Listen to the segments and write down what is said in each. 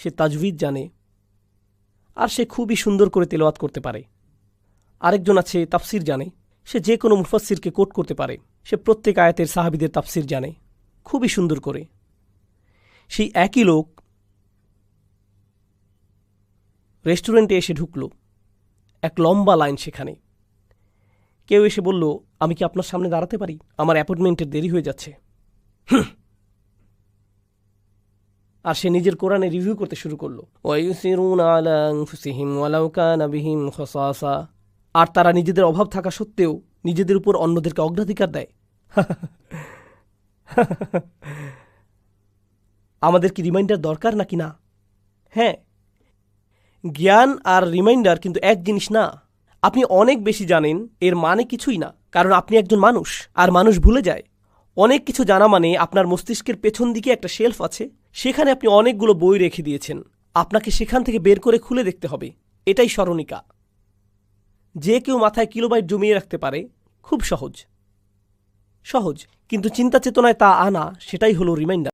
সে তাজভিদ জানে, আর সে খুবই সুন্দর করে তেলাওয়াত করতে পারে। আরেকজন আছে তাফসির জানে, সে যে কোনো মুফাসসিরকে কোট করতে পারে, সে প্রত্যেক আয়াতের সাহাবীদের তাফসির জানে খুবই সুন্দর করে। সেই একই লোক রেস্টুরেন্টে এসে ঢুকল, এক লম্বা লাইন সেখানে। কেউ এসে বলল, আমি কি আপনার সামনে দাঁড়াতে পারি? আমার অ্যাপয়েন্টমেন্টের দেরি হয়ে যাচ্ছে। আর সে নিজের কোরআনে রিভিউ করতে শুরু করলো, আর তারা নিজেদের অভাব থাকা সত্ত্বেও নিজেদের উপর অন্যদেরকে অগ্রাধিকার দেয়। আমাদের কি রিমাইন্ডার দরকার নাকি না? হ্যাঁ, জ্ঞান আর রিমাইন্ডার কিন্তু এক জিনিস না। আপনি অনেক বেশি জানেন এর মানে কিছুই না, কারণ আপনি একজন মানুষ, আর মানুষ ভুলে যায়। অনেক কিছু জানা মানে আপনার মস্তিষ্কের পেছন দিকে একটা শেলফ আছে, সেখানে আপনি অনেকগুলো বই রেখে দিয়েছেন, আপনাকে সেখান থেকে বের করে খুলে দেখতে হবে। এটাই স্মরণিকা। যে কেউ মাথায় কিলোবাইট জমিয়ে রাখতে পারে, খুব সহজ সহজ, কিন্তু চিন্তা চেতনায় তা আনা, সেটাই হলো রিমাইন্ডার।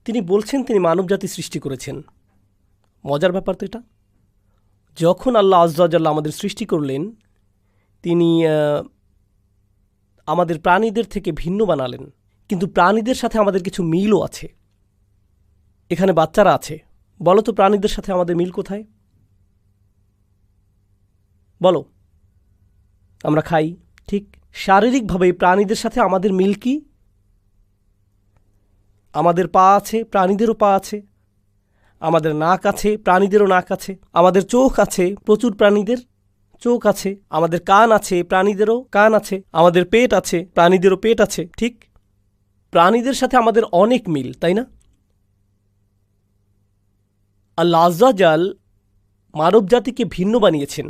তিনি বলছেন তিনি মানবজাতি সৃষ্টি করেছেন। মজার ব্যাপার তো এটা। যখন আল্লাহ আজ্জা ওয়া জাল্লা আমাদের সৃষ্টি করলেন, তিনি আমাদের প্রাণীদের থেকে ভিন্ন বানালেন, কিন্তু প্রাণীদের সাথে আমাদের কিছু মিলও আছে। এখানে বাচ্চারা আছে, বলো তো প্রাণীদের সাথে আমাদের মিল কোথায়? বলো। আমরা খাই, ঠিক। শারীরিকভাবে প্রাণীদের সাথে আমাদের মিল কি? আমাদের পা আছে, প্রাণীদেরও পা আছে। আমাদের নাক আছে, প্রাণীদেরও নাক আছে। আমাদের চোখ আছে, প্রচুর প্রাণীদের চোখ আছে। আমাদের কান আছে, প্রাণীদেরও কান আছে। আমাদের পেট আছে, প্রাণীদেরও পেট আছে, ঠিক। প্রাণীদের সাথে আমাদের অনেক মিল, তাই না? আল্লাহ আজ্জা ওয়া জাল মানব জাতিকে ভিন্ন বানিয়েছেন,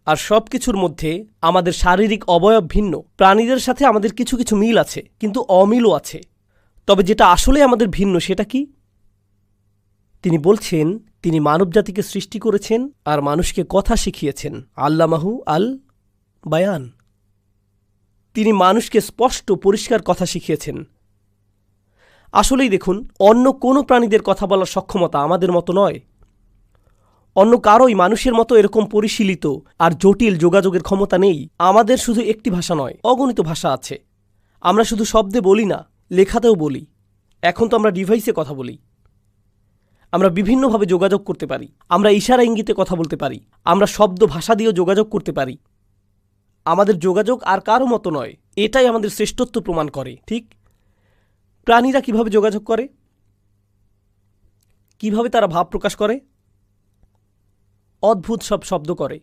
আর সব কিছুর মধ্যে আমাদের শারীরিক অবয়ব ভিন্ন। প্রাণীদের সাথে আমাদের কিছু কিছু মিল আছে, কিন্তু অমিলও আছে। তবে যেটা আসলে আমাদের ভিন্ন, সেটা কি? তিনি বলছেন তিনি মানবজাতিকে সৃষ্টি করেছেন আর মানুষকে কথা শিখিয়েছেন। আল্লামাহু আল বায়ান। তিনি মানুষকে স্পষ্ট পরিষ্কার কথা শিখিয়েছেন। আসলেই দেখুন, অন্য কোনো প্রাণীদের কথা বলার সক্ষমতা আমাদের মতো নয়। অন্য কারোই মানুষের মতো এরকম পরিশীলিত আর জটিল যোগাযোগের ক্ষমতা নেই। আমাদের শুধু একটি ভাষা নয়, অগণিত ভাষা আছে। আমরা শুধু শব্দে বলি না, লেখাতেও বলি। এখন তো আমরা ডিভাইসে কথা বলি। আমরা বিভিন্নভাবে যোগাযোগ করতে পারি। আমরা ইশারা ইঙ্গিতে কথা বলতে পারি। আমরা শব্দ ভাষা দিয়েও যোগাযোগ করতে পারি। আমাদের যোগাযোগ আর কারো মতো নয়, এটাই আমাদের শ্রেষ্ঠত্ব প্রমাণ করে, ঠিক। প্রাণীরা কিভাবে যোগাযোগ করে? কিভাবে তারা ভাব প্রকাশ করে? অদ্ভুত সব শব্দ করে।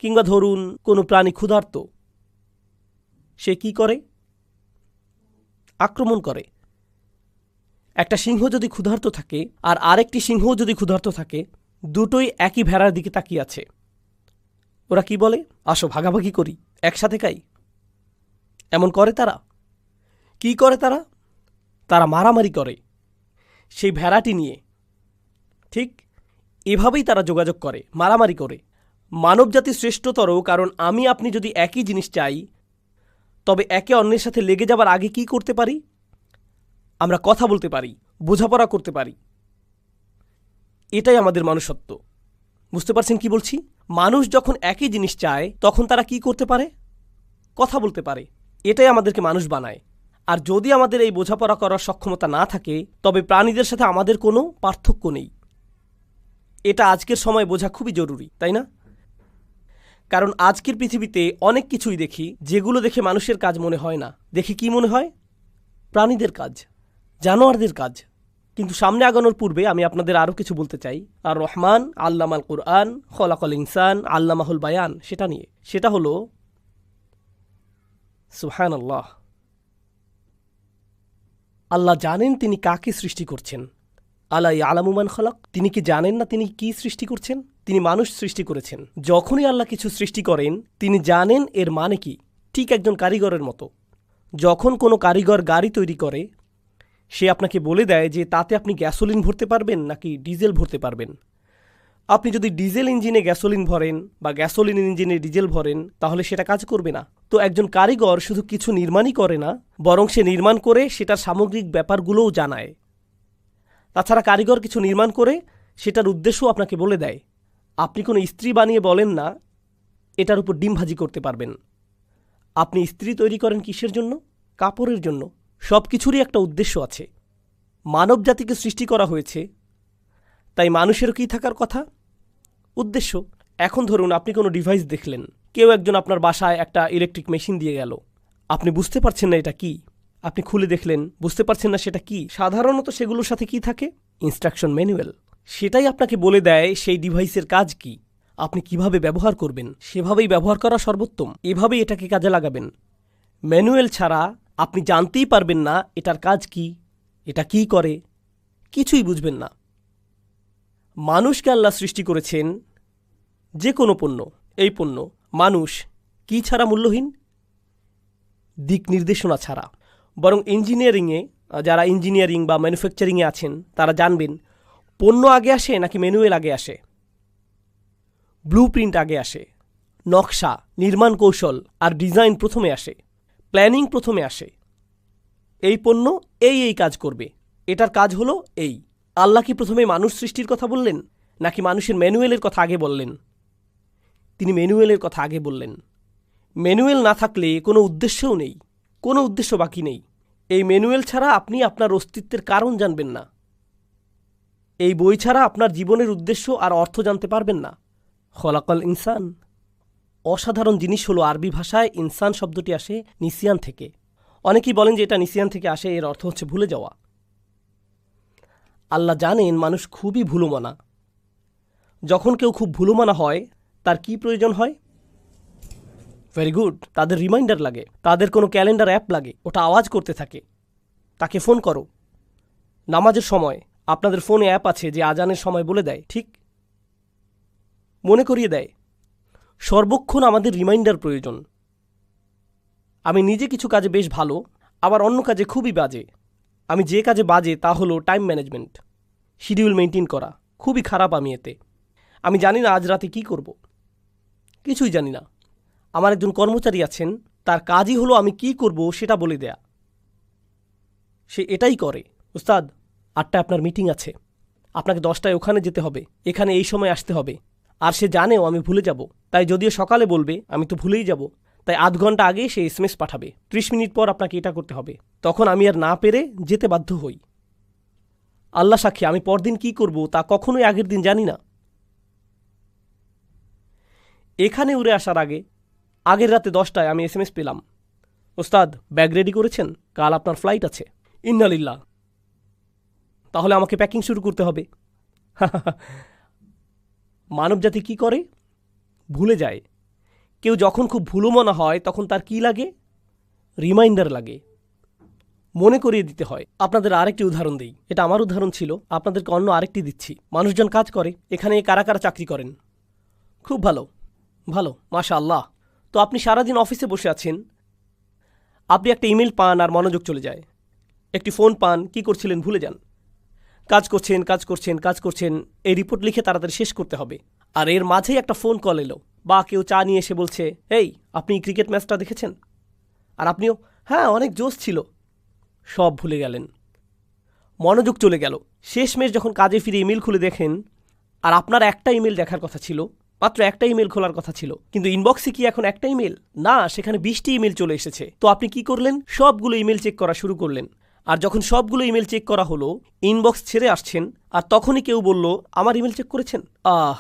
কিংবা ধরুন কোনো প্রাণী ক্ষুধার্ত, সে কি করে? আক্রমণ করে। একটা সিংহ যদি ক্ষুধার্ত থাকে আর আরেকটি সিংহ যদি ক্ষুধার্ত থাকে, দুটোই একই ভেড়ার দিকে তাকিয়ে আছে। ওরা কি বলে? আসো ভাগাভাগি করি, একসাথে খাই। এমন করে তারা। কি করে তারা? তারা মারামারি করে সেই ভেড়াটি নিয়ে, ঠিক। এভাবেই তারা যোগাযোগ করে, মারামারি করে। মানবজাতি শ্রেষ্ঠতর, কারণ আমি আপনি যদি একই জিনিস চাই, তবে একে অন্যের সাথে লেগে যাবার আগে কি করতে পারি? আমরা কথা বলতে পারি, বোঝাপড়া করতে পারি। এটাই আমাদের মনুষ্যত্ব। বুঝতে পারছেন কি বলছি? মানুষ যখন একই জিনিস চায়, তখন তারা কি করতে পারে? কথা বলতে পারে। এটাই আমাদেরকে মানুষ বানায়। আর যদি আমাদের এই বোঝাপড়া করার সক্ষমতা না থাকে, তবে প্রাণীদের সাথে আমাদের কোনো পার্থক্য নেই। এটা আজকের সময় বোঝা খুবই জরুরি, তাই না? কারণ আজকের পৃথিবীতে অনেক কিছুই দেখি যেগুলো দেখে মানুষের কাজ মনে হয় না। দেখে কি মনে হয়? প্রাণীদের কাজ, জানোয়ারদের কাজ। কিন্তু সামনে আগানোর পূর্বে আমি আপনাদের আরও কিছু বলতে চাই। আর রহমান আল্লামাল কুরআন খলাকাল ইনসান আল্লামাহুল বায়ান, সেটা নিয়ে। সেটা হলো সুবহানাল্লাহ। আল্লাহ জানেন তিনি কাকে সৃষ্টি করছেন। আল্লাহ আলামুমান খলাক। তিনি কি জানেন না তিনি কি সৃষ্টি করছেন? তিনি মানুষ সৃষ্টি করেছেন। যখনই আল্লাহ কিছু সৃষ্টি করেন, তিনি জানেন এর মানে কি। ঠিক একজন কারিগরের মতো। যখন কোনো কারিগর গাড়ি তৈরি করে, সে আপনাকে বলে দেয় যে তাতে আপনি গ্যাসোলিন ভরতে পারবেন নাকি ডিজেল ভরতে পারবেন। আপনি যদি ডিজেল ইঞ্জিনে গ্যাসোলিন ভরেন বা গ্যাসোলিন ইঞ্জিনে ডিজেল ভরেন তাহলে সেটা কাজ করবে না। তো একজন কারিগর শুধু কিছু নির্মাণই করে না, বরং সে নির্মাণ করে সেটার সামগ্রিক ব্যাপারগুলোও জানায়। তাছাড়া কারিগর কিছু নির্মাণ করে সেটার উদ্দেশ্যও আপনাকে বলে দেয়। আপনি কোনো ইস্ত্রি বানিয়ে বলেন না এটার উপর ডিম ভাজি করতে পারবেন। আপনি ইস্ত্রি তৈরি করেন কিসের জন্য? কাপড়ের জন্য। সব কিছুরই একটা উদ্দেশ্য আছে। মানব জাতিকে সৃষ্টি করা হয়েছে, তাই মানুষেরও কী থাকার কথা? উদ্দেশ্য। এখন ধরুন আপনি কোনো ডিভাইস দেখলেন, কেউ একজন আপনার বাসায় একটা ইলেকট্রিক মেশিন দিয়ে গেল, আপনি বুঝতে পারছেন না এটা কি। আপনি খুলে দেখলেন, বুঝতে পারছেন না সেটা কি। সাধারণত সেগুলোর সাথে কি থাকে? Instruction manual. সেটাই আপনাকে বলে দেয় সেই ডিভাইসের কাজ কি, আপনি কিভাবে ব্যবহার করবেন। সেভাবেই ব্যবহার করা সর্বোত্তম। এভাবেই এটাকে কাজে লাগাবেন। ম্যানুয়াল ছাড়া আপনি জানতেই পারবেন না এটার কাজ কি, এটা কি করে, কিছুই বুঝবেন না। মানুষকে আল্লাহ সৃষ্টি করেছেন যে কোনো পণ্য, এই পণ্য মানুষ কি ছাড়া মূল্যহীন? দিক নির্দেশনা ছাড়া। বরং ইঞ্জিনিয়ারিংয়ে যারা ইঞ্জিনিয়ারিং বা ম্যানুফ্যাকচারিংয়ে আছেন তারা জানবেন পণ্য আগে আসে নাকি ম্যানুয়াল আগে আসে। ব্লু প্রিন্ট আগে আসে, নকশা, নির্মাণ কৌশল আর ডিজাইন প্রথমে আসে, প্ল্যানিং প্রথমে আসে। এই পণ্য এই কাজ করবে, এটার কাজ হলো এই। আল্লাহ কি প্রথমে মানুষ সৃষ্টির কথা বললেন নাকি মানুষের ম্যানুয়ালের কথা আগে বললেন? তিনি ম্যানুয়ালের কথা আগে বললেন। ম্যানুয়াল না থাকলে কোনো উদ্দেশ্যও নেই, কোনো উদ্দেশ্য বাকি নেই। এই ম্যানুয়াল ছাড়া আপনি আপনার অস্তিত্বের কারণ জানবেন না। এই বই ছাড়া আপনার জীবনের উদ্দেশ্য আর অর্থ জানতে পারবেন না। খলাকাল ইনসান, অসাধারণ জিনিস হলো আরবি ভাষায় ইনসান শব্দটি আসে নিসিয়ান থেকে। অনেকেই বলেন যে এটা নিসিয়ান থেকে আসে, এর অর্থ হচ্ছে ভুলে যাওয়া। আল্লাহ জানেন মানুষ খুবই ভুলুমনা। যখন কেউ খুব ভুলুমনা হয় তার কি প্রয়োজন হয়? ভেরি গুড, তাদের রিমাইন্ডার লাগে, তাদের কোনো ক্যালেন্ডার অ্যাপ লাগে, ওটা আওয়াজ করতে থাকে। তাকে ফোন করো। নামাজের সময় আপনাদের ফোনে অ্যাপ আছে যে আজানের সময় বলে দেয়, ঠিক মনে করিয়ে দেয়। সর্বক্ষণ আমাদের রিমাইন্ডার প্রয়োজন। আমি নিজে কিছু কাজে বেশ ভালো, আবার অন্য কাজে খুবই বাজে। আমি যে কাজে বাজে তা হলো টাইম ম্যানেজমেন্ট, শিডিউল মেনটেন করা। খুবই খারাপ আমি এতে। আমি জানি না আজ রাতে কি করব, কিছুই জানি না। আমার একজন কর্মচারী আছেন, তার কাজই হলো আমি কি করব সেটা বলে দেয়া। সে এটাই করে। উস্তাদ, 8টায় আপনার মিটিং আছে, আপনাকে 10টায় ওখানে যেতে হবে, এখানে এই সময় আসতে হবে। আর সে জানেও আমি ভুলে যাব, তাই যদিও সকালে বলবে আমি তো ভুলেই যাব, তাই আধ ঘন্টা আগে সে SMS পাঠাবে, 30 মিনিট পর আপনাকে এটা করতে হবে। তখন আমি আর না পেরে যেতে বাধ্য হই। আল্লাহ সাক্ষী, আমি পরদিন কি করব তা কখনোই আগের দিন জানি না। এখানে উড়ে আসার আগে আগের রাতে 10টায় আমি SMS পেলাম, ওস্তাদ ব্যাগ রেডি করেছেন, কাল আপনার ফ্লাইট আছে। ইন্নালিল্লাহ, তাহলে আমাকে প্যাকিং শুরু করতে হবে। মানবজাতি কি করে? ভুলে যায়। কেউ যখন খুব ভুলুমনা হয় তখন তার কি লাগে? রিমাইন্ডার লাগে, মনে করিয়ে দিতে হয়। আপনাদের আরেকটি উদাহরণ দিই, এটা আমার উদাহরণ ছিল, আপনাদেরকে অন্য আরেকটি দিচ্ছি। মানুষজন কাজ করে, এখানে কারা কারা চাকরি করেন? খুব ভালো, ভালো, মাশা আল্লাহ। তো আপনি সারাদিন অফিসে বসে আছেন, আপনি একটা ইমেল পান আর মনোযোগ চলে যায়। একটি ফোন পান, কি করছিলেন ভুলে যান। কাজ করছেন, এই রিপোর্ট লিখে তাড়াতাড়ি শেষ করতে হবে। আর এর মাঝেই একটা ফোন কল এলো, বা কেউ চা নিয়ে এসে বলছে, এই আপনি ক্রিকেট ম্যাচটা দেখেছেন? আর আপনিও হ্যাঁ অনেক জোশ ছিল। সব ভুলে গেলেন, মনোযোগ চলে গেল। শেষমেশ যখন কাজে ফিরে ইমেল খুলে দেখেন, আর আপনার একটা ইমেল দেখার কথা ছিল, মাত্র একটা ইমেল খোলার কথা ছিল, কিন্তু ইনবক্সে কি এখন একটা ইমেল না, সেখানে 20টি ইমেল চলে এসেছে। তো আপনি কি করলেন? সবগুলো ইমেল চেক করা শুরু করলেন। আর যখন সবগুলো ইমেল চেক করা হলো, ইনবক্স ছেড়ে আসছেন, আর তখনই কেউ বলল, আমার ইমেল চেক করেছেন?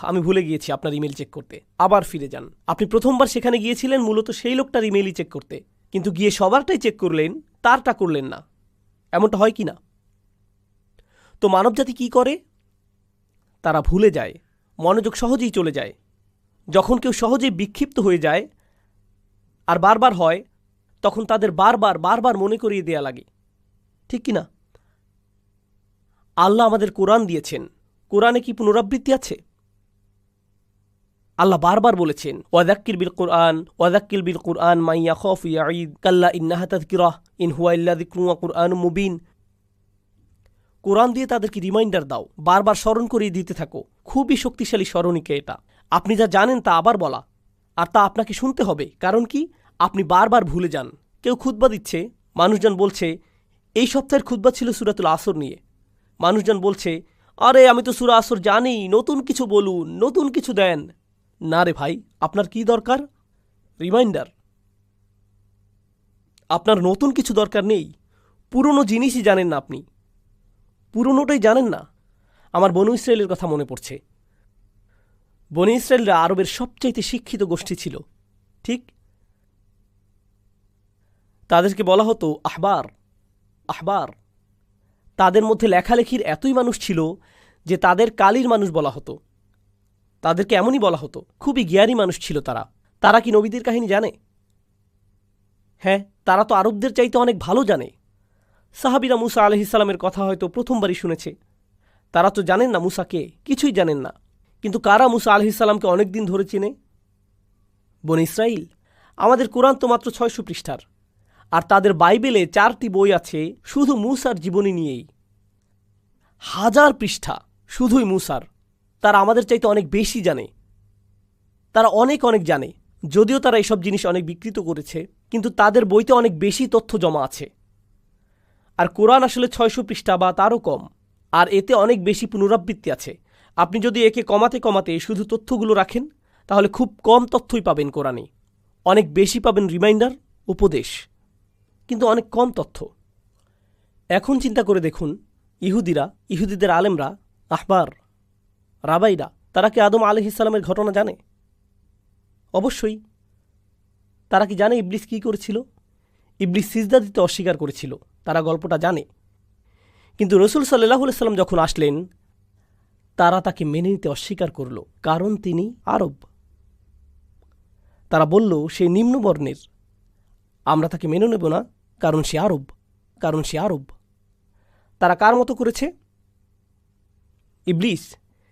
আমি ভুলে গিয়েছি আপনার ইমেল চেক করতে। আবার ফিরে যান। আপনি প্রথমবার সেখানে গিয়েছিলেন মূলত সেই লোকটার ইমেলই চেক করতে, কিন্তু গিয়ে সবারটাই চেক করলেন, তারটা করলেন না। এমনটা হয় কি না? তো মানবজাতি কি করে? তারা ভুলে যায়, মনোযোগ সহজেই চলে যায়। যখন কেউ সহজেই বিক্ষিপ্ত হয়ে যায় আর বারবার হয়, তখন তাদের বারবার মনে করিয়ে দেয়া লাগে, ঠিক কি না? আল্লাহ আমাদের কোরআন দিয়েছেন, কোরআনে কি পুনরাবৃত্তি আছে? আল্লাহ বারবার বলেছেন, ওয়াযাক্কির বিল কুরআন মান ইয়াখাফু ইয়াঈদ কাল্লা ইন্নাহা তাযকিরাহ ইন হুয়া ইল্লা যিকরুন ওয়া কুরআনুম মুবিন। কোরআন দিয়ে তাদেরকে রিমাইন্ডার দাও, বারবার স্মরণ করিয়ে দিতে থাকো, খুবই শক্তিশালী স্মরণিকা এটা। আপনি যা জানেন তা আবার বলা, আর তা আপনাকে শুনতে হবে। কারণ কি? আপনি বারবার ভুলে যান। কেউ খুতবা দিচ্ছে, মানুষজন বলছে এই সপ্তাহের খুতবা ছিল সূরাতুল আসর নিয়ে। মানুষজন বলছে আরে আমি তো সূরা আসর জানি, নতুন কিছু বলুন, নতুন কিছু দেন। না রে ভাই, আপনার কি দরকার? রিমাইন্ডার। আপনার নতুন কিছু দরকার নেই। পুরনো জিনিসই জানেন না আপনি, পুরনোটাই জানেন না। আমার বনু ইসরায়েলের কথা মনে পড়ছে। বনু ইসরায়েলরা আরবের সবচাইতে শিক্ষিত গোষ্ঠী ছিল, ঠিক? তাদেরকে বলা হতো আহবার। আহবার। তাদের মধ্যে লেখালেখির এতই মানুষ ছিল যে তাদের কালির মানুষ বলা হতো। তাদেরকে এমনই বলা হতো। খুবই জ্ঞানী মানুষ ছিল তারা। তারা কি নবীদের কাহিনী জানে? হ্যাঁ, তারা তো আরবদের চাইতে অনেক ভালো জানে। সাহাবীরা মুসা আলাইহিসসালামের কথা হয়তো প্রথমবারই শুনেছে। তারা তো জানেন না মুসা কে, কিছুই জানেন না। কিন্তু কারা মুসা আলাইহিসসালামকে অনেক দিন ধরে চেনে? বনী ইসরাইল। আমাদের কোরআন তো মাত্র ৬০০ পৃষ্ঠার, আর তাদের বাইবেলে ৪টি বই আছে শুধু মুসার জীবনী নিয়েই। ১০০০ পৃষ্ঠা শুধুই মুসার। তারা আমাদের চাইতে অনেক বেশি জানে। তারা অনেক অনেক জানে। যদিও তারা এসব জিনিস অনেক বিকৃত করেছে, কিন্তু তাদের বইতে অনেক বেশি তথ্য জমা আছে। আর কোরআন আসলে ৬০০ পৃষ্ঠা বা তারও কম, আর এতে অনেক বেশি পুনরাবৃত্তি আছে। আপনি যদি একে কমাতে কমাতে শুধু তথ্যগুলো রাখেন, তাহলে খুব কম তথ্যই পাবেন কোরআনে। অনেক বেশি পাবেন রিমাইন্ডার, উপদেশ, কিন্তু অনেক কম তথ্য। এখন চিন্তা করে দেখুন, ইহুদিরা, ইহুদিদের আলেমরা, আহবার, রাবাইরা, তারা কি আদম আলাইহিসসালামের ঘটনা জানে? অবশ্যই। তারা কি জানে ইবলিস কী করেছিল? ইবলিস সিজদা দিতে অস্বীকার করেছিল। তারা গল্পটা জানে। কিন্তু রাসূল সাল্লাল্লাহু আলাইহি ওয়াসাল্লাম যখন আসলেন, তারা তাকে মেনে নিতে অস্বীকার করল, কারণ তিনি আরব। তারা বলল সে নিম্নবর্ণের, আমরা তাকে মেনে নেব না, কারণ সে আরব, কারণ সে আরব। তারা কার মতো করেছে? ইবলিস।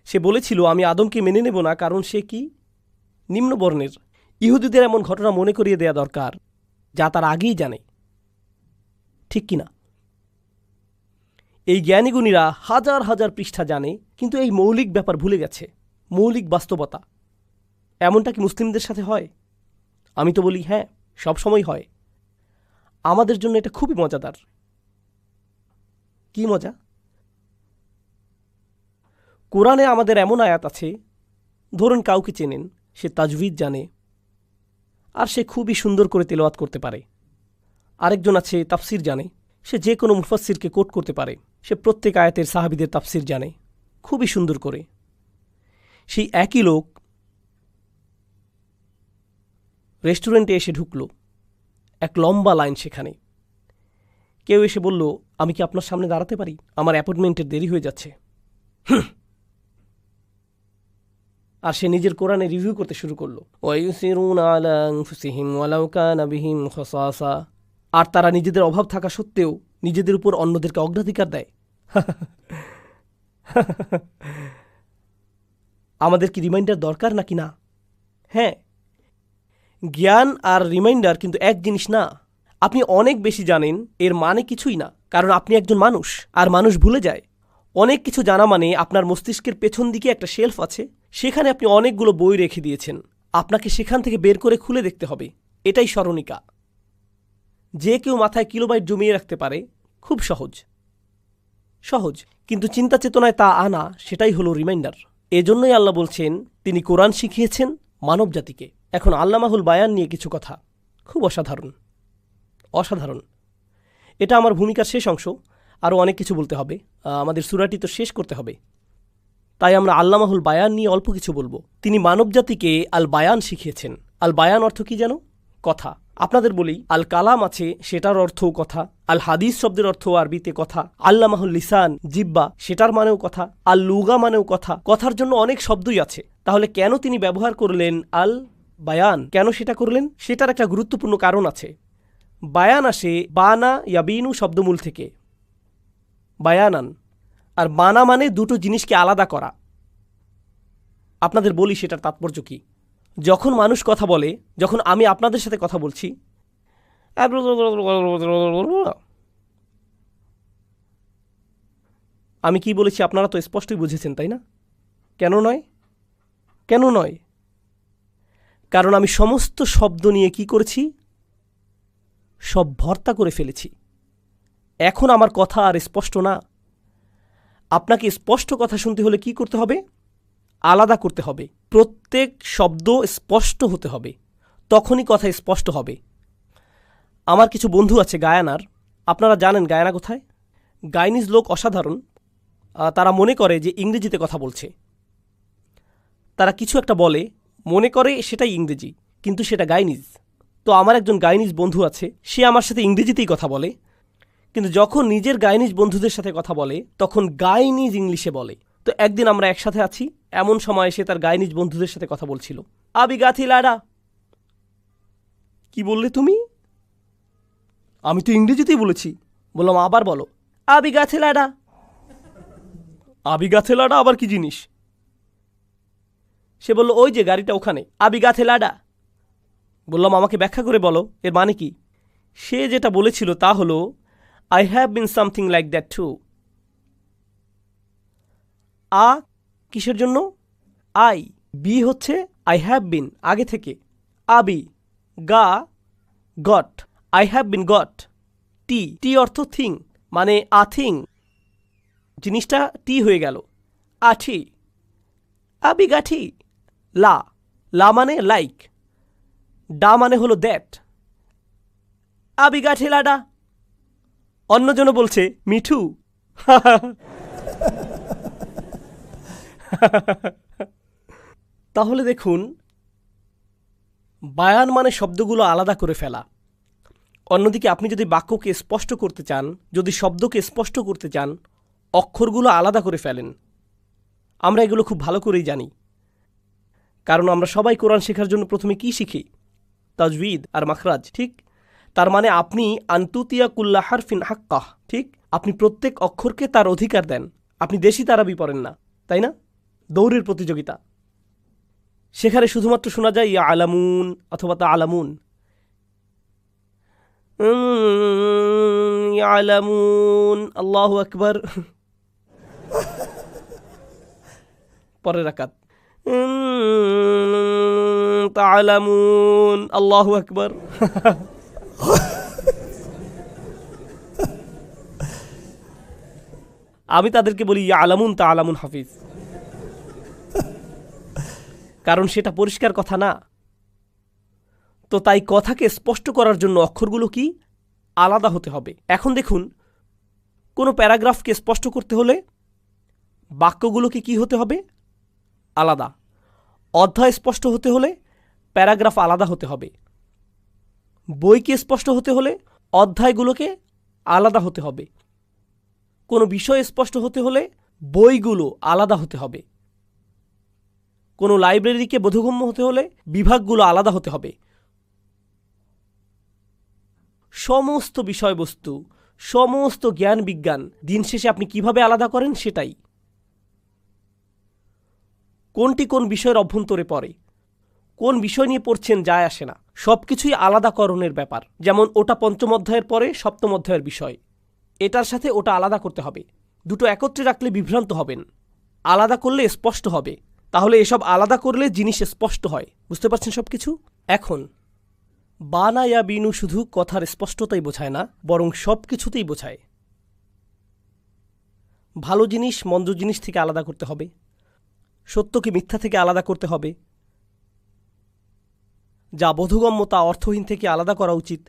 সে বলেছিল আমি আদমকে মেনে নেব না, কারণ সে কি? নিম্নবর্ণের। ইহুদিদের এমন ঘটনা মনে করিয়ে দেয়া দরকার যা তারা আগেই জানে, ঠিক কিনা? এই জ্ঞানীগুণীরা হাজার হাজার পৃষ্ঠা জানে, কিন্তু এই মৌলিক ব্যাপার ভুলে গেছে, মৌলিক বাস্তবতা। এমনটা কি মুসলিমদের সাথে হয়? আমি তো বলি হ্যাঁ, সবসময় হয়। আমাদের জন্য এটা খুবই মজাদার। কি মজা? কোরআনে আমাদের এমন আয়াত আছে, ধরুন কাউকে চেনেন, সে তাজউইদ জানে, আর সে খুবই সুন্দর করে তেলাওয়াত করতে পারে। আরেকজন আছে তাফসির জানে, সে যে কোনো মুফাসসিরকে কোট করতে পারে। সে প্রত্যেক আয়াতের সাহাবীদের তাফসির জানে খুবই সুন্দর করে। সেই একই লোক রেস্টুরেন্টে এসে ঢুকল, এক লম্বা লাইন সেখানে। কেউ এসে বলল আমি কি আপনার সামনে দাঁড়াতে পারি? আমার অ্যাপয়েন্টমেন্টের দেরি হয়ে যাচ্ছে। আর সে নিজের কোরআনে রিভিউ করতে শুরু করলো, ওয়ায়ুসিরুনা আলা আনফুসিহিম ওয়ালাউ কানা বিহিম খাসাসা। আর তারা নিজেদের অভাব থাকা সত্ত্বেও নিজেদের উপর অন্যদেরকে অগ্রাধিকার দেয়। আমাদের কি রিমাইন্ডার দরকার নাকি না? হ্যাঁ, জ্ঞান আর রিমাইন্ডার কিন্তু এক জিনিস না। আপনি অনেক বেশি জানেন এর মানে কিছুই না, কারণ আপনি একজন মানুষ, আর মানুষ ভুলে যায়। অনেক কিছু জানা মানে আপনার মস্তিষ্কের পেছন দিকে একটা শেলফ আছে, সেখানে আপনি অনেকগুলো বই রেখে দিয়েছেন। আপনাকে সেখান থেকে বের করে খুলে দেখতে হবে। এটাই স্মরণিকা। যে কেউ মাথায় কিলোবাইট জমিয়ে রাখতে পারে, খুব সহজ সহজ, কিন্তু চিন্তা চেতনায় তা আনা, সেটাই হলো রিমাইন্ডার। এজন্যই আল্লাহ বলছেন তিনি কোরআন শিখিয়েছেন মানব জাতিকে। এখন আল্লামাহুল বায়ান নিয়ে কিছু কথা, খুব অসাধারণ, অসাধারণ। এটা আমার ভূমিকার শেষ অংশ, আরও অনেক কিছু বলতে হবে, আমাদের সূরাটি তো শেষ করতে হবে। তাই আমরা আল্লামাহুল বায়ান নিয়ে অল্প কিছু বলবো। তিনি মানব জাতিকে আল বায়ান শিখিয়েছেন। আল বায়ান অর্থ কি জানো? কথা। আপনাদের বলি, আল কালাম আছে, সেটার অর্থও কথা। আল হাদিস শব্দের অর্থ আরবিতে কথা। আল্লামাহুল লিসান, জিব্বা, সেটার মানেও কথা। আল লুগা মানেও কথা। কথার জন্য অনেক শব্দই আছে। তাহলে কেন তিনি ব্যবহার করলেন আল বায়ান? কেন সেটা করলেন? সেটার একটা গুরুত্বপূর্ণ কারণ আছে। বায়ান আসে বানা ইয়াবিনু শব্দমূল থেকে, বায়ানান। আর বানা মানে দুটো জিনিসকে আলাদা করা। আপনাদের বলি সেটার তাৎপর্য কি। যখন মানুষ কথা বলে, যখন আমি আপনাদের সাথে কথা বলছি, আমি কি বলেছি আপনারা তো স্পষ্টই বুঝেছেন, তাই না? কেন নয়? কেন নয়? কারণ আমি সমস্ত শব্দ নিয়ে কি করেছি? সব ভর্তা করে ফেলেছি। এখন আমার কথা আর স্পষ্ট না। আপনাকে স্পষ্ট কথা শুনতে হলে কি করতে হবে? আলাদা করতে হবে। প্রত্যেক শব্দ স্পষ্ট হতে হবে, তখনই কথা স্পষ্ট হবে। আমার কিছু বন্ধু আছে গায়ানার। আপনারা জানেন গায়ানা কোথায়? গাইনিজ লোক অসাধারণ। তারা মনে করে যে ইংরেজিতে কথা বলছে। তারা কিছু একটা বলে, মনে করে সেটাই ইংরেজি, কিন্তু সেটা গাইনিজ। তো আমার একজন গাইনিজ বন্ধু আছে, সে আমার সাথে ইংরেজিতেই কথা বলে, কিন্তু যখন নিজের গাইনিজ বন্ধুদের সাথে কথা বলে তখন গাইনিজ ইংলিশে বলে। তো একদিন আমরা একসাথে আছি, এমন সময় সে তার গাইনিজ বন্ধুদের সাথে কথা বলছিল। আবি গাথি লাডা। কি বললে তুমি? আমি তো ইংরেজিতেই বলেছি। বললাম আবার বলো। আবি গাথি লাডা। আবি গাথে লাডা আবার কি জিনিস? সে বলল ওই যে গাড়িটা ওখানে, আবি গাথে লাডা। বললাম আমাকে ব্যাখ্যা করে বলো এর মানে কি। সে যেটা বলেছিল তা হলো I have been something like that too. আ কিসের জন্য? আই। বি হচ্ছে আই হ্যাভ বিন, আগে থেকে। আবি। গা got, I have been got. টি, টি অর্থ থিং, মানে আ থিং। জিনিসটা টি হয়ে গেল, আঠি। আবি গাঠি। লা, লা মানে লাইক। ডা মানে হলো দ্যাট। আবি গাঠি লাডা। অন্যজন বলছে মিঠু। তাহলে দেখুন, বায়ান মানে শব্দগুলো আলাদা করে ফেলা। অন্যদিকে আপনি যদি বাক্যকে স্পষ্ট করতে চান, যদি শব্দকে স্পষ্ট করতে চান, অক্ষরগুলো আলাদা করে ফেলেন। আমরা এগুলো খুব ভালো করেই জানি, কারণ আমরা সবাই কোরআন শেখার জন্য প্রথমে কি শিখি? তাজউইদ আর মাখরাজ, ঠিক? তার মানে আপনি আন্তুতিয়া কুল্লা হারফিন হাক্কাহ, ঠিক? আপনি প্রত্যেক অক্ষরকে তার অধিকার দেন। আপনি দেশি তারাবি পড়েন না, তাই না? দৌড়ের প্রতিযোগিতা, সেখানে শুধুমাত্র শোনা যায় ইয়া আলামুন অথবা তা আলামুন। ইয়া আলামুন, আল্লাহু আকবার। পরের রাকাত তা'লামুন, আল্লাহু আকবার। আমি তাদেরকে বলি ইয়া আলামুন তা'লামুন হাফিজ, কারণ সেটা পরিষ্কার কথা না। তো তাই কথাকে স্পষ্ট করার জন্য অক্ষরগুলো কি আলাদা হতে হবে। এখন দেখুন, কোনো প্যারাগ্রাফকে স্পষ্ট করতে হলে বাক্যগুলোকে কি হতে হবে? আলাদা। অধ্যায় স্পষ্ট হতে হলে প্যারাগ্রাফ আলাদা হতে হবে। বইকে স্পষ্ট হতে হলে অধ্যায়গুলোকে আলাদা হতে হবে। কোনো বিষয় স্পষ্ট হতে হলে বইগুলো আলাদা হতে হবে। কোনো লাইব্রেরিকে বোধগম্য হতে হলে বিভাগগুলো আলাদা হতে হবে। সমস্ত বিষয়বস্তু, সমস্ত জ্ঞান বিজ্ঞান দিন শেষে আপনি কিভাবে আলাদা করেন সেটাই। কোনটি কোন বিষয়ের অভ্যন্তরে পড়ে, কোন বিষয় নিয়ে পড়ছেন যায় আসে না, সব কিছুই আলাদাকরণের ব্যাপার। যেমন ওটা পঞ্চম অধ্যায়ের পরে সপ্তম অধ্যায়ের বিষয়, এটার সাথে ওটা আলাদা করতে হবে। দুটো একত্রে রাখলে বিভ্রান্ত হবেন, আলাদা করলে স্পষ্ট হবে। তাহলে এসব আলাদা করলে জিনিস স্পষ্ট হয়। বুঝতে পারছেন সব কিছু? এখন বানা ইয়া বিনু শুধু কথার স্পষ্টতাই বোঝায় না, বরং সব কিছুতেই বোঝায়। ভালো জিনিস মন্দ জিনিস থেকে আলাদা করতে হবে, সত্যকে মিথ্যা থেকে আলাদা করতে হবে, যা বোধগম্য তা অর্থহীন থেকে আলাদা করা উচিত,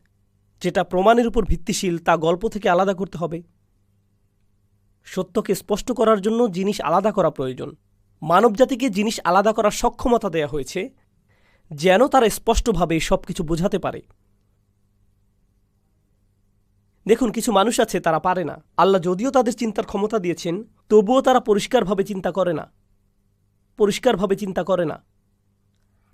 যেটা প্রমাণের উপর ভিত্তিশীল তা গল্প থেকে আলাদা করতে হবে। সত্যকে স্পষ্ট করার জন্য জিনিস আলাদা করা প্রয়োজন। মানবজাতিকে জিনিস আলাদা করার সক্ষমতা দেয়া হয়েছে যেন তারা স্পষ্টভাবে সব কিছু বোঝাতে পারে। দেখুন, কিছু মানুষ আছে তারা পারে না। আল্লাহ যদিও তাদের চিন্তার ক্ষমতা দিয়েছেন, তবুও তারা পরিষ্কারভাবে চিন্তা করে না, পরিষ্কারভাবে চিন্তা করে না।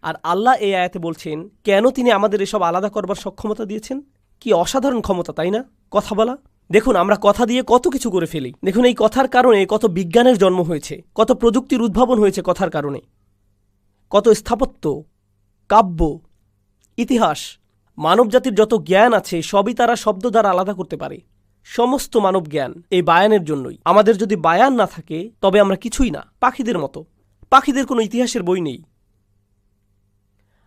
আর আল্লাহ এই আয়াতে বলছেন কেন তিনি আমাদের এসব আলাদা করবার সক্ষমতা দিয়েছেন। কি অসাধারণ ক্ষমতা, তাই না? কথা বলা। দেখুন, আমরা কথা দিয়ে কত কিছু করে ফেলি। দেখুন, এই কথার কারণে কত বিজ্ঞানের জন্ম হয়েছে, কত প্রযুক্তির উদ্ভাবন হয়েছে কথার কারণে, কত স্থাপত্য, কাব্য, ইতিহাস। মানবজাতির যত জ্ঞান আছে সবই তারা শব্দ দ্বারা আলাদা করতে পারে। সমস্ত মানব জ্ঞান এই বায়ানের জন্যই। আমাদের যদি বায়ান না থাকে তবে আমরা কিছুই না, পাখিদের মতো। পাখিদের কোনো ইতিহাসের বই নেই।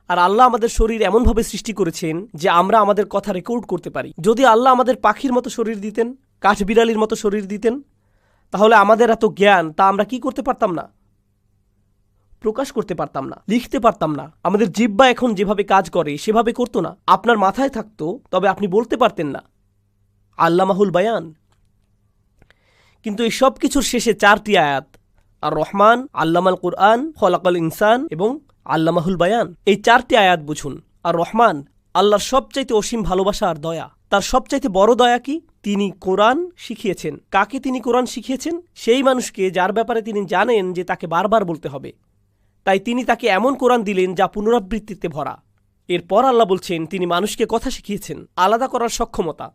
আর আল্লাহ আমাদের শরীর এমনভাবে সৃষ্টি করেছেন যে আমরা আমাদের কথা রেকর্ড করতে পারি। যদি আল্লাহ আমাদের পাখির মতো শরীর দিতেন, কাঠবিড়ালির মতো শরীর দিতেন, তাহলে আমাদের এত জ্ঞান তা আমরা কি করতে পারতাম না? প্রকাশ করতে পারতাম না, লিখতে পারতাম না। আমাদের জিহ্বা এখন যেভাবে কাজ করে সেভাবে করতো না। আপনার মাথায় থাকতো, তবে আপনি বলতে পারতেন না। আল্লামাহুল বায়ান। কিন্তু এই সব কিছুর শেষে 4টি আয়াত, আর রহমান, আল্লামাল কুরআন, খলাকাল ইনসান এবং আল্লামাহুল বায়ান। এই 4টি আয়াত বুঝুন। আর রহমান, আল্লাহর সবচাইতে অসীম ভালোবাসা আর দয়া। তার সবচাইতে বড় দয়া কি? তিনি কোরআন শিখিয়েছেন। কাকে তিনি কোরআন শিখিয়েছেন? সেই মানুষকে যার ব্যাপারে তিনি জানেন যে তাকে বারবার বলতে হবে। তাই তিনি তাকে এমন কোরআন দিলেন যা পুনরাবৃত্তিতে ভরা। এরপর আল্লাহ বলছেন তিনি মানুষকে কথা শিখিয়েছেন, আলাদা করার সক্ষমতা।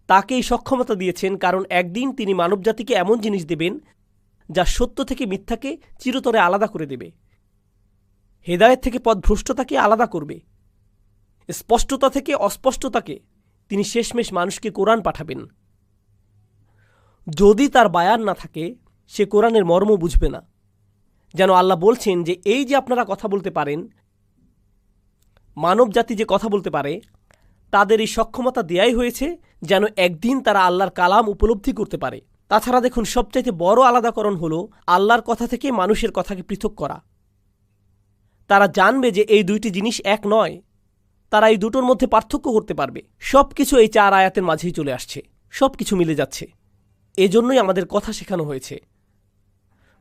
তাকে এই সক্ষমতা দিয়েছেন কারণ একদিন তিনি মানবজাতিকে এমন জিনিস দেবেন যা সত্য থেকে মিথ্যাকে চিরতরে আলাদা করে দেবে, হেদায়েত থেকে পথভ্রষ্টতাকে আলাদা করবে, স্পষ্টতা থেকে অস্পষ্টতাকে। তিনি শেষমেশ মানুষকে কোরআন পাঠাবেন। যদি তার বায়ান না থাকে, সে কোরআনের মর্ম বুঝবে না। যেন আল্লাহ বলছেন যে এই যে আপনারা কথা বলতে পারেন, মানব জাতি যে কথা বলতে পারে, তাদের এই সক্ষমতা দেয়াই হয়েছে যেন একদিন তারা আল্লাহর কালাম উপলব্ধি করতে পারে। তাছাড়া দেখুন, সবচাইতে বড় আলাদাকরণ হলো আল্লাহর কথা থেকে মানুষের কথাকে পৃথক করা। তারা জানবে যে এই দুইটি জিনিস এক নয়। তারা এই দুটোর মধ্যে পার্থক্য করতে পারবে। সব কিছু এই 4 আয়াতের মাঝেই চলে আসছে, সব কিছু মিলে যাচ্ছে। এজন্যই আমাদের কথা শেখানো হয়েছে।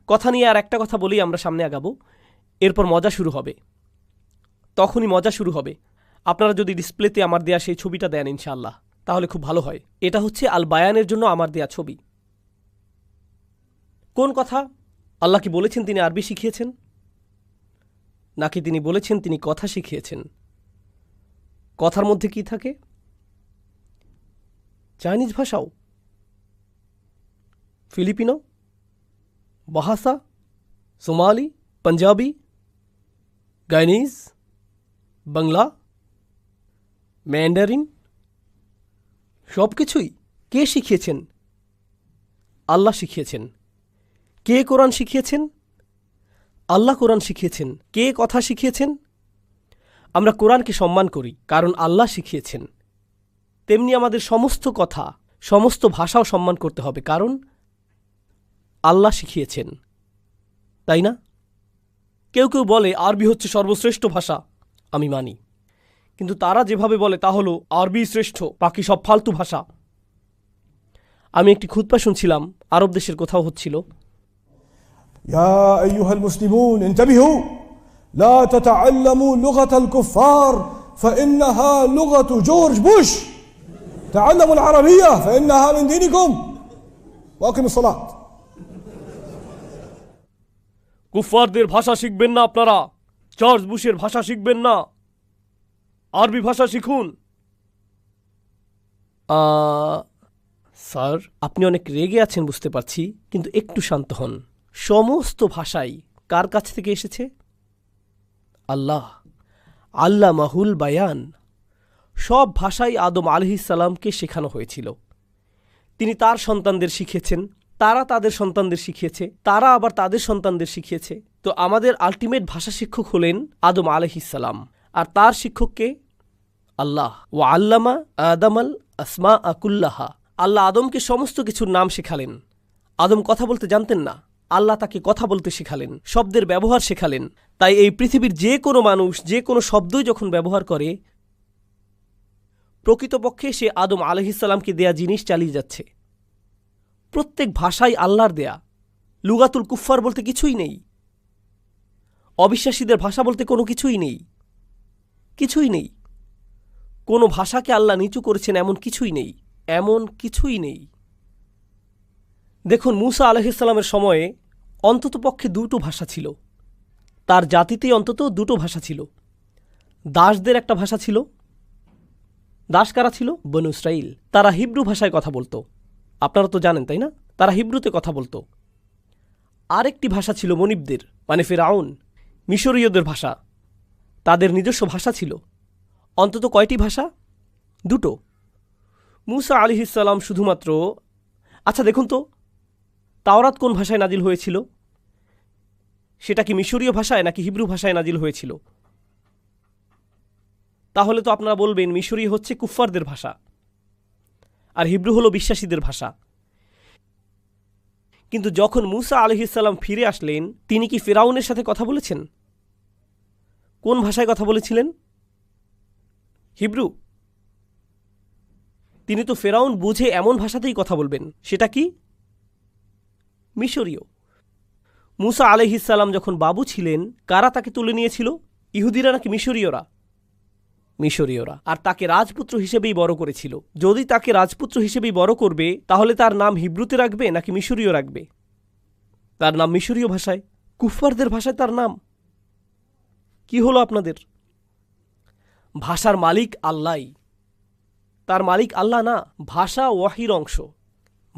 কথা নিয়ে আর একটা কথা বলেই আমরা সামনে আগাবো। এরপর মজা শুরু হবে। তখনই মজা শুরু হবে। আপনারা যদি ডিসপ্লেতে আমার দেয়া সেই ছবিটা দেন ইনশাআল্লাহ, তাহলে খুব ভালো হয়। এটা হচ্ছে আল বায়ানের জন্য আমার দেয়া ছবি। কোন কথা? আল্লাহ কি বলেছেন তিনি আরবি শিখিয়েছেন, নাকি তিনি বলেছেন তিনি কথা শিখিয়েছেন? কথার মধ্যে কি থাকে? চাইনিজ ভাষাও, ফিলিপিনো, বাহাসা, সোমালি, পাঞ্জাবি, গাইনিজ, বাংলা, ম্যান্ডারিন, সব কিছুই কে শিখিয়েছেন? আল্লাহ শিখিয়েছেন। কে কোরআন শিখিয়েছেন? আল্লাহ কোরআন শিখিয়েছেন। কে কথা শিখিয়েছেন? আমরা কোরআনকে সম্মান করি কারণ আল্লাহ শিখিয়েছেন। তেমনি আমাদের সমস্ত কথা, সমস্ত ভাষাও সম্মান করতে হবে কারণ আল্লাহ শিখিয়েছেন, তাই না? কেউ কেউ বলে আরবি হচ্ছে সর্বশ্রেষ্ঠ ভাষা। আমি মানি, কিন্তু তারা যেভাবে বলে তা হলো আরবি শ্রেষ্ঠ, বাকি সব ফালতু ভাষা। আমি একটি খুতবা শুনছিলাম, আরব দেশের কোথাও হচ্ছিল। يا أيها المسلمون انتبهوا لا تتعلموا لغة الكفار فإنها لغة جورج بوش تعلموا العربية فإنها من دينكم وأقيموا الصلاة কুফফারদের ভাষা শিখবেন না আপনারা, জর্জ বুশের ভাষা শিখবেন না, আরবি ভাষা শিখুন। স্যার, আপনি অনেক রেগে আছেন বুঝতে পারছি, কিন্তু একটু শান্ত হন। সমস্ত ভাষাই কার কাছ থেকে এসেছে? আল্লাহ, আল্লামাহুল বায়ান। সব ভাষাই আদম আলাইহিস সালামকে শেখানো হয়েছিল। তিনি তার সন্তানদের শিখিয়েছেন, তারা তাদের সন্তানদের শিখিয়েছে, তারা আবার তাদের সন্তানদের শিখিয়েছে। তো আমাদের আলটিমেট ভাষা শিক্ষক হলেন আদম আলাইহিস সালাম, আর তার শিক্ষককে আল্লাহ। ও আল্লামা আদামাল আসমা আকুল্লাহা। আল্লাহ আদমকে সমস্ত কিছুর নাম শেখালেন। আদম কথা বলতে জানতেন না, আল্লাহ তাকে কথা বলতে শেখালেন, শব্দের ব্যবহার শেখালেন। তাই এই পৃথিবীর যে কোনো মানুষ যে কোনো শব্দই যখন ব্যবহার করে, প্রকৃতপক্ষে সে আদম আলাইহিস সালামকে দেয়া জিনিস চালিয়ে যাচ্ছে। প্রত্যেক ভাষাই আল্লাহর দেয়া। লুগাতুল কুফফার বলতে কিছুই নেই। অবিশ্বাসীদের ভাষা বলতে কোনো কিছুই নেই, কিছুই নেই। কোনো ভাষাকে আল্লাহ নিচু করেছেন এমন কিছুই নেই, এমন কিছুই নেই। দেখুন, মূসা আলাইহিস সালামের সময়ে অন্ততপক্ষে 2টো ভাষা ছিল। তার জাতিতেই অন্তত 2টো ভাষা ছিল। দাসদের একটা ভাষা ছিল। দাস কারা ছিল? বনু ইসরাইল। তারা হিব্রু ভাষায় কথা বলতো। আপনারা তো জানেন, তাই না? তারা হিব্রুতে কথা বলতো। আরেকটি ভাষা ছিল মনিবদের, মানে ফিরআউন, মিশরীয়দের ভাষা। তাদের নিজস্ব ভাষা ছিল। অন্তত কয়টি ভাষা? 2টো। মূসা আলাইহিস সালাম শুধুমাত্র, আচ্ছা দেখুন তো, তাওরাত কোন ভাষায় নাজিল হয়েছিল? সেটা কি মিশরীয় ভাষায় নাকি হিব্রু ভাষায় নাজিল হয়েছিল? তাহলে তো আপনারা বলবেন মিশরীয় হচ্ছে কুফফারদের ভাষা আর হিব্রু হলো বিশ্বাসীদের ভাষা। কিন্তু যখন মূসা আলাইহিসসালাম ফিরে আসলেন, তিনি কি ফিরআউনের সাথে কথা বলেছেন? কোন ভাষায় কথা বলেছিলেন? হিব্রু। তিনি তো ফিরআউন বুঝে এমন ভাষাতেই কথা বলবেন, সেটা কি? মিশরীয়। মূসা আলাইহিসসালাম যখন বাবু ছিলেন, কারা তাকে তুলে নিয়েছিল? ইহুদিরা নাকি মিশরীয়রা? মিশরীয়রা। আর তাকে রাজপুত্র হিসেবেই বড় করেছিল। যদি তাকে রাজপুত্র হিসেবেই বড় করবে, তাহলে তার নাম হিব্রুতে রাখবে নাকি মিশরীয় রাখবে? তার নাম মিশরীয় ভাষায়, কুফফারদের ভাষায় তার নাম। কি হলো আপনাদের? ভাষার মালিক আল্লাহ, তার মালিক আল্লাহ না। ভাষা ওয়াহির অংশ,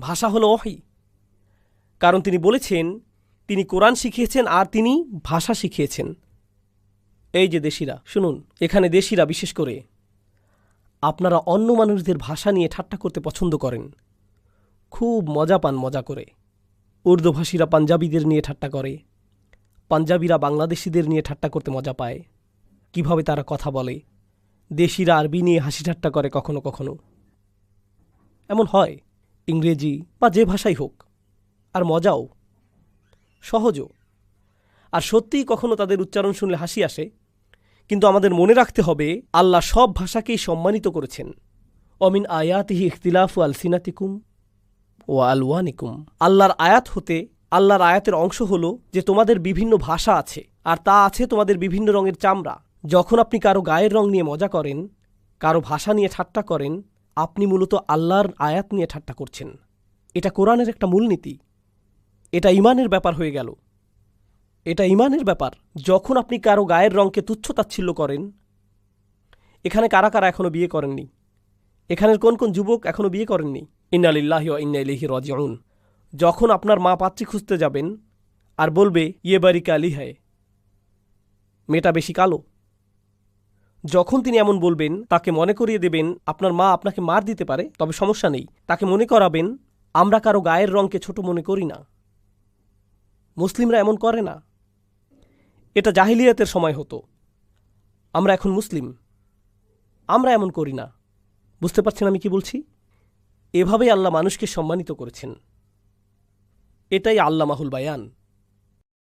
ভাষা হলো ওয়াহি। কারণ তিনি বলেছেন তিনি কোরআন শিখিয়েছেন আর তিনি ভাষা শিখিয়েছেন। এই যে দেশিরা, শুনুন, এখানে দেশিরা বিশেষ করে আপনারা অন্য মানুষদের ভাষা নিয়ে ঠাট্টা করতে পছন্দ করেন, খুব মজা পান মজা করে। উর্দুভাষীরা পাঞ্জাবিদের নিয়ে ঠাট্টা করে, পাঞ্জাবিরা বাংলাদেশিদের নিয়ে ঠাট্টা করতে মজা পায়, কিভাবে তারা কথা বলে। দেশিরা আরবি নিয়ে হাসি ঠাট্টা করে কখনো কখনো। এমন হয়, ইংরেজি বা যে ভাষাই হোক। আর মজাও, সহজও। আর সত্যিই কখনো তাদের উচ্চারণ শুনলে হাসি আসে। কিন্তু আমাদের মনে রাখতে হবে, আল্লাহ সব ভাষাকেই সম্মানিত করেছেন। অমিন আয়াতিহি ইখতিলাফু আলসিনাতিকুম ও আলওয়ানিকুম। আল্লাহর আয়াত হতে, আল্লাহর আয়াতের অংশ হলো যে তোমাদের বিভিন্ন ভাষা আছে, আর তা আছে তোমাদের বিভিন্ন রঙের চামড়া। যখন আপনি কারো গায়ের রং নিয়ে মজা করেন, কারো ভাষা নিয়ে ঠাট্টা করেন, আপনি মূলত আল্লাহর আয়াত নিয়ে ঠাট্টা করছেন। এটা কোরআনের একটা মূলনীতি। এটা ঈমানের ব্যাপার হয়ে গেল। এটা ঈমানের ব্যাপার। যখন আপনি কারো গায়ের রঙকে তুচ্ছ-তাচ্ছিল্য করেন, এখানে কারা কারা এখনো বিয়ে করেননি? এখানের কোন কোন যুবক এখনো বিয়ে করেননি? ইন্না লিল্লাহি ওয়া ইন্না ইলাইহি রাজিউন। যখন আপনার মা পাত্রী খুঁজতে যাবেন আর বলবে ইয়ে বাড়ি কালি হ্যায়, মেয়েটা বেশি কালো, যখন তিনি এমন বলবেন, তাকে মনে করিয়ে দেবেন আপনার মা আপনাকে মার দিতে পারে, তবে সমস্যা নেই। তাকে মনে করাবেন আমরা কারো গায়ের রঙকে ছোট মনে করি না, মুসলিমরা এমন করে না। এটা জাহিলিয়াতের সময় হতো। আমরা এখন মুসলিম, আমরা এমন করি না। বুঝতে পারছেন আমি কি বলছি? এভাবেই আল্লাহ মানুষকে সম্মানিত করেছেন। এটাই আল্লামাহুল বায়ান।